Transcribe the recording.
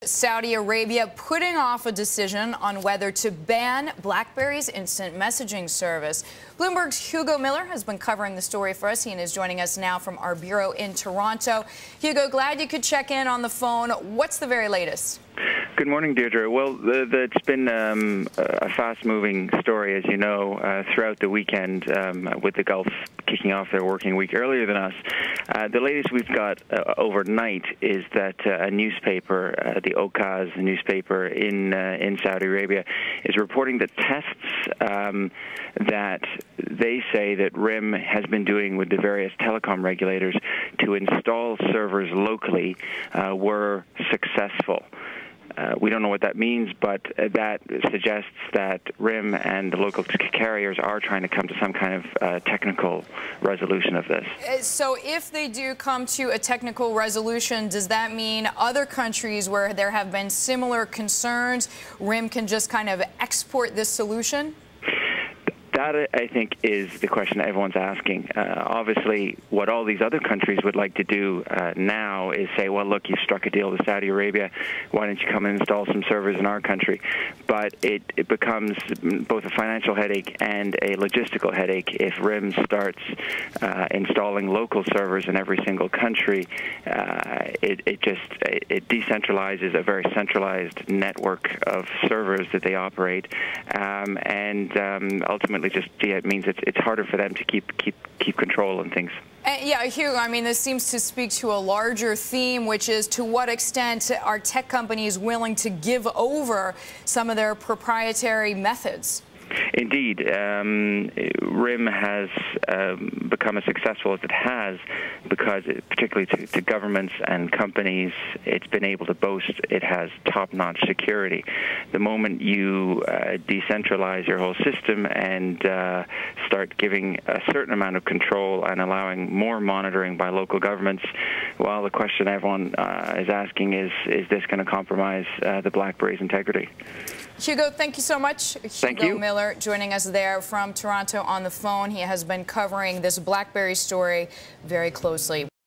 Saudi Arabia putting off a decision on whether to ban BlackBerry's instant messaging service. Bloomberg's Hugo Miller has been covering the story for us. He is joining us now from our bureau in Toronto. Hugo, glad you could check in on the phone. What's the very latest? Good morning, Deirdre. Well, it's been a fast-moving story, as you know, throughout the weekend with the Gulf kicking off their working week earlier than us. The latest we've got overnight is that a newspaper, the Okaz newspaper in Saudi Arabia, is reporting that tests that they say that RIM has been doing with the various telecom regulators to install servers locally were successful. We don't know what that means, but that suggests that RIM and the local carriers are trying to come to some kind of technical resolution of this. So if they do come to a technical resolution, does that mean other countries where there have been similar concerns, RIM can just kind of export this solution? That, I think, is the question everyone's asking. Obviously, what all these other countries would like to do now is say, well, look, you've struck a deal with Saudi Arabia. Why don't you come and install some servers in our country? But it becomes both a financial headache and a logistical headache if RIM starts installing local servers in every single country. It decentralizes a very centralized network of servers that they operate, and ultimately it means it's harder for them to keep control on things. Yeah, Hugo, I mean, this seems to speak to a larger theme, which is to what extent are tech companies willing to give over some of their proprietary methods? Indeed, RIM has become as successful as it has because, particularly to governments and companies, it's been able to boast it has top-notch security. The moment you decentralize your whole system and start giving a certain amount of control and allowing more monitoring by local governments, well, the question everyone is asking is this going to compromise the BlackBerry's integrity? Hugo, thank you so much. Thank Hugo you. Miller joining us there from Toronto on the phone. He has been covering this BlackBerry story very closely.